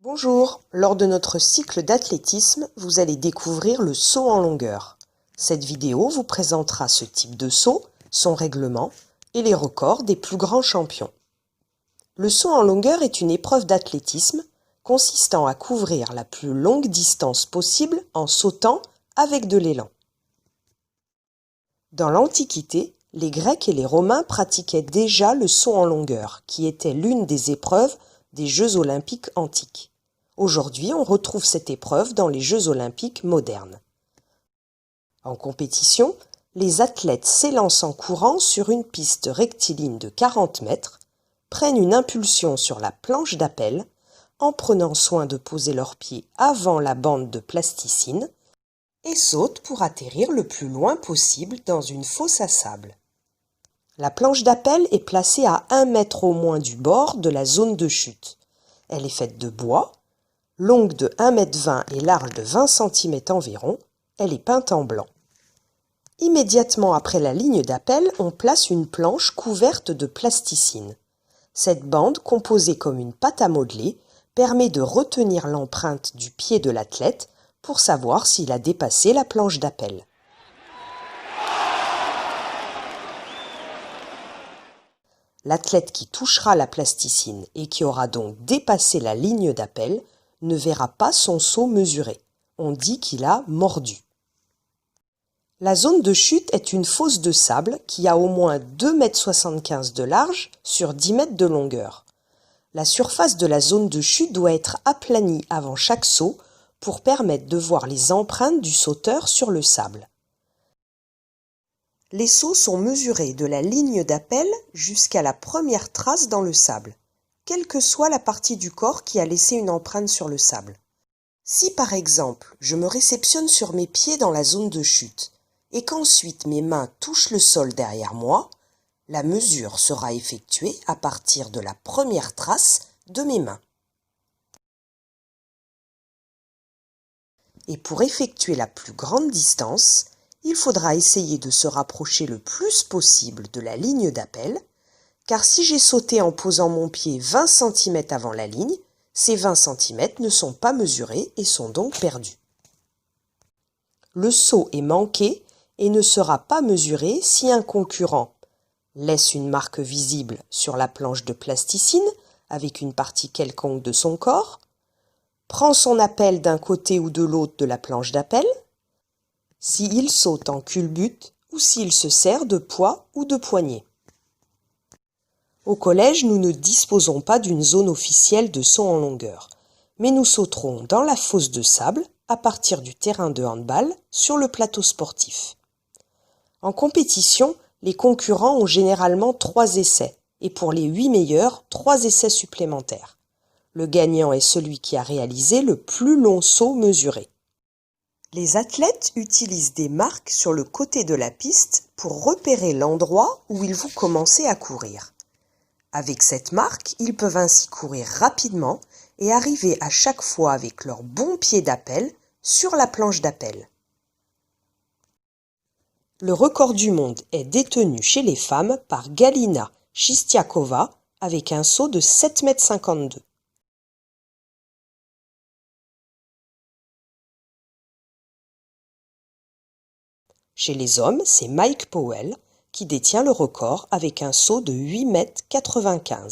Bonjour, lors de notre cycle d'athlétisme, vous allez découvrir le saut en longueur. Cette vidéo vous présentera ce type de saut, son règlement et les records des plus grands champions. Le saut en longueur est une épreuve d'athlétisme consistant à couvrir la plus longue distance possible en sautant avec de l'élan. Dans l'Antiquité, les Grecs et les Romains pratiquaient déjà le saut en longueur, qui était l'une des épreuves des Jeux olympiques antiques. Aujourd'hui, on retrouve cette épreuve dans les Jeux olympiques modernes. En compétition, les athlètes s'élancent en courant sur une piste rectiligne de 40 mètres, prennent une impulsion sur la planche d'appel, en prenant soin de poser leurs pieds avant la bande de plasticine, et sautent pour atterrir le plus loin possible dans une fosse à sable. La planche d'appel est placée à 1 mètre au moins du bord de la zone de chute. Elle est faite de bois, longue de 1,20 m et large de 20 cm environ. Elle est peinte en blanc. Immédiatement après la ligne d'appel, on place une planche couverte de plasticine. Cette bande, composée comme une pâte à modeler, permet de retenir l'empreinte du pied de l'athlète pour savoir s'il a dépassé la planche d'appel. L'athlète qui touchera la plasticine et qui aura donc dépassé la ligne d'appel ne verra pas son saut mesuré. On dit qu'il a mordu. La zone de chute est une fosse de sable qui a au moins 2,75 m de large sur 10 mètres de longueur. La surface de la zone de chute doit être aplanie avant chaque saut pour permettre de voir les empreintes du sauteur sur le sable. Les sauts sont mesurés de la ligne d'appel jusqu'à la première trace dans le sable, quelle que soit la partie du corps qui a laissé une empreinte sur le sable. Si par exemple, je me réceptionne sur mes pieds dans la zone de chute et qu'ensuite mes mains touchent le sol derrière moi, la mesure sera effectuée à partir de la première trace de mes mains. Et pour effectuer la plus grande distance, il faudra essayer de se rapprocher le plus possible de la ligne d'appel, car si j'ai sauté en posant mon pied 20 cm avant la ligne, ces 20 cm ne sont pas mesurés et sont donc perdus. Le saut est manqué et ne sera pas mesuré si un concurrent laisse une marque visible sur la planche de plasticine avec une partie quelconque de son corps, prend son appel d'un côté ou de l'autre de la planche d'appel, s'il saute en culbute ou s'il se sert de poids ou de poignet. Au collège, nous ne disposons pas d'une zone officielle de saut en longueur, mais nous sauterons dans la fosse de sable à partir du terrain de handball sur le plateau sportif. En compétition, les concurrents ont généralement 3 essais et pour les 8 meilleurs, 3 essais supplémentaires. Le gagnant est celui qui a réalisé le plus long saut mesuré. Les athlètes utilisent des marques sur le côté de la piste pour repérer l'endroit où ils vont commencer à courir. Avec cette marque, ils peuvent ainsi courir rapidement et arriver à chaque fois avec leur bon pied d'appel sur la planche d'appel. Le record du monde est détenu chez les femmes par Galina Chistiakova avec un saut de 7,52 m. Chez les hommes, c'est Mike Powell qui détient le record avec un saut de 8,95 m.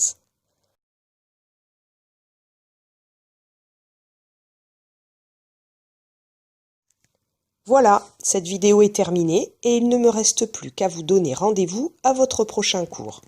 Voilà, cette vidéo est terminée et il ne me reste plus qu'à vous donner rendez-vous à votre prochain cours.